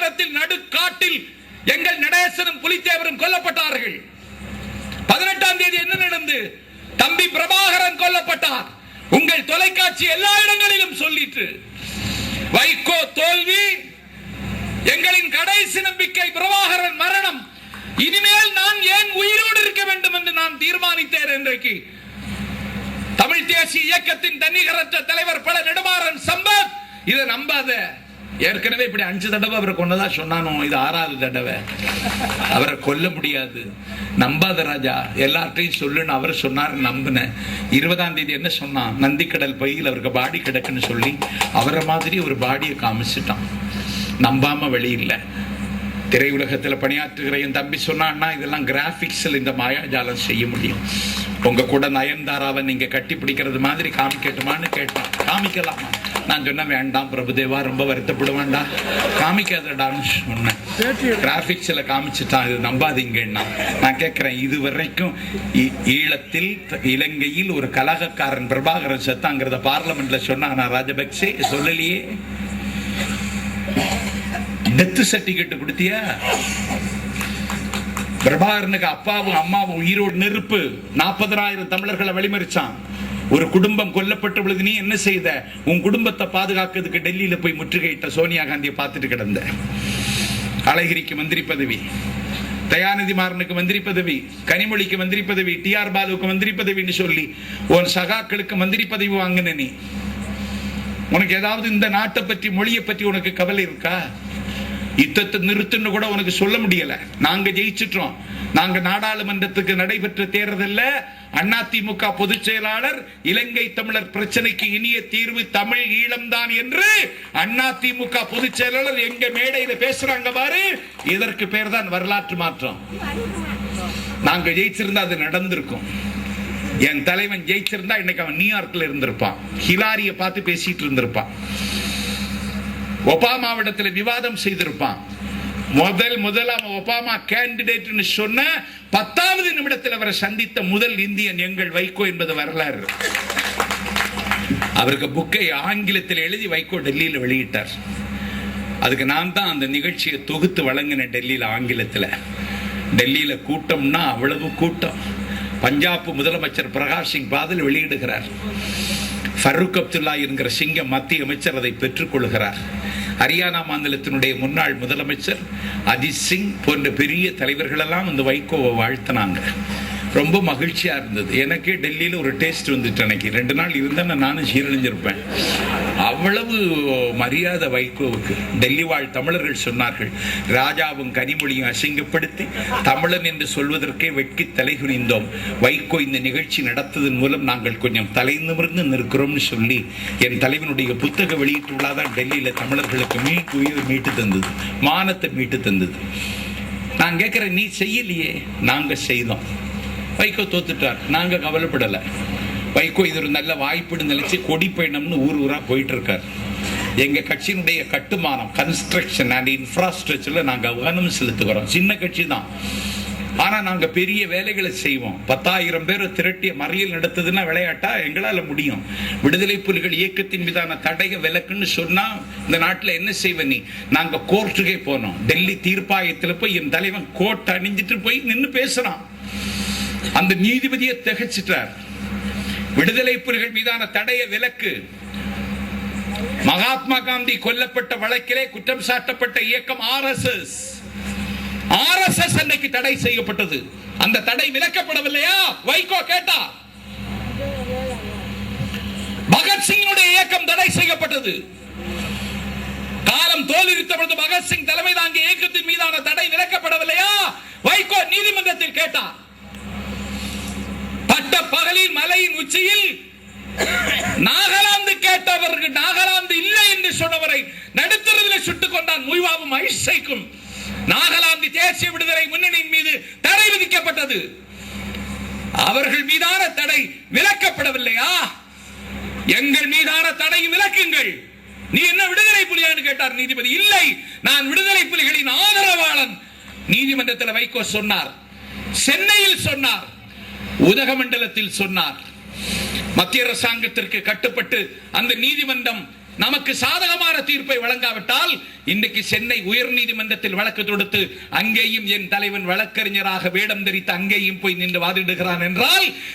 நேரத்தில் நடுக்காட்டில் எங்கள் நடேசனும் புலித்தேவரும் கொல்லப்பட்டார்கள். 18ஆம் தேதி என்ன நடந்து? தம்பி பிரபாகரன் கொல்லப்பட்டார். உங்கள் தொலைக்காட்சி எல்லா இடங்களிலும் சொல்லிட்டு வைகோ தோல்வி, எங்களின் கடைசி நம்பிக்கை பிரபாகரன் மரணம். இனிமேல் நான் ஏன் உயிரோடு இருக்க வேண்டும் என்று நான் தீர்மானித்தேன். இன்றைக்கு தமிழ் தேசிய இயக்கத்தின் தன்னிகரற்ற தலைவர் பல நெடுமாறன் சம்பத், இதை நம்பாத. ஏற்கனவே இப்படி 5 தடவை அவரை கொண்டதா சொன்னானோ, இது 6வது தடவை. அவரை கொல்ல முடியாது, நம்பாத ராஜா, எல்லார்ட்டையும் சொல்லுன்னு அவர் சொன்னார், நம்பினேன். 20ஆம் தேதி என்ன சொன்னான்? நந்திக்கடல் பையில் அவருக்கு பாடி கிடக்குன்னு சொல்லி அவரை மாதிரி ஒரு பாடியை காமிச்சிட்டான். நம்பாம வழி இல்லை. திரையுலகத்தில் பணியாற்றுகிற என் தம்பி சொன்னான்னா, இதெல்லாம் கிராபிக்ஸில் இந்த மாயாஜாலம் செய்ய முடியும். உங்க கூட நயன்தாராவை நீங்க கட்டி பிடிக்கிறது மாதிரி காமிக்கட்டுமான்னு கேட்டான். காமிக்கலாமா? நான் சொன்ன வேண்டாம் பிரபுதேவா, ரொம்ப வருத்தப்படுவான்டா, காமிக்காதடான்னு சொன்னேன். கிராபிக்ஸ்ல காமிச்சுட்டான், இது நம்பாதீங்கன்னா. நான் கேட்கிறேன், இதுவரைக்கும் ஈழத்தில் இலங்கையில் ஒரு கலகக்காரன் பிரபாகரன் செத்தாங்கிறத பார்லமெண்ட்ல சொன்னானா ராஜபக்சே? சொல்லலையே. டெத் சர்டிபிகேட் கொடுத்தியா? பிரபாகரனுக்கு அப்பாவும் அம்மாவும் உயிரோடு நெருப்பு. 40,000 தமிழர்களை வழிமறிச்சான். ஒரு குடும்பம் கொல்லப்பட்ட பொழுது நீ என்ன செய்த? உன் குடும்பத்தை பாதுகாக்கிறதுக்கு டெல்லியில போய் முற்றுகையிட்ட சோனியா காந்தியை பார்த்துட்டு கிடந்த. அழகிரிக்கு மந்திரி பதவி, தயாநிதி மாறனுக்கு மந்திரி பதவி, கனிமொழிக்கு மந்திரி பதவி, TR பாலுவுக்கு மந்திரி பதவின்னு சொல்லி உன் சகாக்களுக்கு மந்திரி பதவி வாங்கின நீ. உனக்கு ஏதாவது இந்த நாட்டை பற்றி, மொழியை பற்றி உனக்கு கவலை இருக்கா? யுத்தத்தை நிறுத்துன்னு கூட உனக்கு சொல்ல முடியல. நாங்க ஜெயிச்சிட்டோம். நாங்க நாடாளுமன்றத்துக்கு நடைபெற்ற தேர்தல்ல அதிமுக பொதுச் செயலாளர் இலங்கை தமிழர் பிரச்சனைக்கு இனிய தீர்வு தமிழ் ஈழம்தான் என்று அதிமுக பொதுச் செயலாளர் எங்க மேடையில பேசுறாங்க பாரு. இதற்கு பேர் தான் வரலாற்று மாற்றம். நாங்க ஜெயிச்சிருந்தா அது நடந்திருக்கும். என் தலைவன் ஜெயிச்சிருந்தா இன்னைக்கு அவன் நியூயார்க்ல இருந்திருப்பான், ஹிலாரிய பார்த்து பேசிட்டு இருந்திருப்பான், ஒபாமாவிடத்தில் விவாதம் செய்திருப்பான். முதலாம் ஒபாமா கேண்டிடேட் சொன்ன 10வது நிமிடத்தில் அவரை சந்தித்த முதல் இந்தியன் எங்கள் வைகோ என்பது வரலாறு. அவருக்கு புக்கை ஆங்கிலத்தில் எழுதி வைகோ டெல்லியில் வெளியிட்டார். அதுக்கு நான் தான் அந்த நிகழ்ச்சியை தொகுத்து வழங்கின டெல்லியில் ஆங்கிலத்தில். டெல்லியில கூட்டம்னா அவ்வளவு கூட்டம். பஞ்சாப் முதலமைச்சர் பிரகாஷ் சிங் பாதல் வெளியிடுகிறார். ஃபருக் அப்துல்லா என்கிற சிங்கம் மத்திய அமைச்சர் அதை பெற்றுக் கொள்கிறார். ஹரியானா மாநிலத்தினுடைய முன்னாள் முதலமைச்சர் அஜித் சிங் போன்ற பெரிய தலைவர்கள் எல்லாம் இந்த வைகோவை வாழ்த்தினாங்க. ரொம்ப மகிழ்ச்சியா இருந்தது. எனக்கே டெல்லியில ஒரு டேஸ்ட் வந்துட்டு, அன்னைக்கு 2 நாள் இருந்தா நானும் சீரழிஞ்சிருப்பேன். அவ்வளவு மரியாதை வைகோவுக்கு. டெல்லி வாழ் தமிழர்கள் சொன்னார்கள், ராஜாவும் கனிமொழியும் அசிங்கப்படுத்தி தமிழன் என்று சொல்வதற்கே வெட்கி தலைகுனிந்தோம். வைகோ இந்த நிகழ்ச்சி நடத்ததன் மூலம் நாங்கள் கொஞ்சம் தலை நிமிர்ந்து நிற்கிறோம்னு சொல்லி என் தலைவனுடைய புத்தக வெளியீட்டு விழாதான் டெல்லியில தமிழர்களுக்கு மீட்டு தந்தது, மானத்தை மீட்டு தந்தது. நான் கேட்கிறேன், நீ செய்யலையே, நாங்க செய்தோம். வைகோ தோத்துட்டார், நாங்க கவலைப்படல. வைகோ இது ஒரு நல்ல வாய்ப்புன்னு நினைச்சு கொடி பயணம்னு ஊர் ஊரா போயிட்டு இருக்கார். எங்க கட்சியினுடைய கட்டுமானம், கன்ஸ்ட்ரக்ஷன் அண்ட் இன்ஃப்ராஸ்ட்ரக்சர்ல நாங்க கவனம் செலுத்துகிறோம். சின்ன கட்சி தான், ஆனா நாங்க பெரிய வேலைகளை செய்வோம். 10,000 பேரை திரட்டிய மறியல் நடத்துதுன்னா விளையாட்டா? எங்களால முடியும். விடுதலை புலிகள் இயக்கத்தின் மீதான தடைய விலக்குன்னு சொன்னா இந்த நாட்டில் என்ன செய்வ நீ? நாங்க கோர்ட்டுக்கே போனோம். டெல்லி தீர்ப்பாயத்தில் போய் என் தலைவன் கோட் அணிஞ்சிட்டு போய் நின்று பேசுறான். அந்த நீதிபதியை திகைச்சிட்டார். விடுதலை புலிகள் மீதான தடைய விலக்கு, மகாத்மா காந்தி கொல்லப்பட்ட வழக்கிலே குற்றம் சாட்டப்பட்ட இயக்கம் RSS அன்னைக்கு தடை செய்யப்பட்டது. அந்த தடை விலக்கப்படவில்லையா? வைகோ கேட்டா. பகத்சிங்குடைய இயக்கம் தடை செய்யப்பட்டது. காலம் தோல்வித்த பொழுது பகத்சிங் தலைமை தாங்கிய இயக்கத்தின் மீதான தடை விலக்கப்படவில்லையா? வைகோ நீதிமன்றத்தில் கேட்டார். பட்ட பகலில் மலையின் உச்சியில் நாகாலாந்து கேட்டவர்கள், நாகாலாந்து இல்லை என்று சொன்னவரை நடுத்தரவில் சுட்டுக் கொண்டான் முய்வாவும் ஐசைக்கும். நாகாலாந்து தேசிய விடுதலை முன்னணியின் மீது தடை விதிக்கப்பட்டது. அவர்கள் மீதான தடை விலக்கப்படவில்லையா? எங்கள் மீதான தடை விலக்குங்கள். நீ என்ன விடுதலை புலியான்னு கேட்டார் நீதிபதி. இல்லை, நான் விடுதலை புலிகளின் ஆதரவாளன். நீதிமன்றத்தில் வைகோ சொன்னார், சென்னையில் சொன்னார், உதகமண்டலத்தில் சொன்னார். மத்திய அரசாங்கத்திற்கு கட்டுப்பட்டு அந்த நீதிமன்றம் நமக்கு சாதகமான தீர்ப்பை வழங்காவிட்டால் இன்றைக்கு சென்னை உயர்நீதிமன்றத்தில் வழக்கு தொடுத்து அங்கேயும் என் தலைவன் வழக்கறிஞராக வேடம் தரித்து அங்கேயும் போய் நின்று வாதிடுகிறான் என்றால்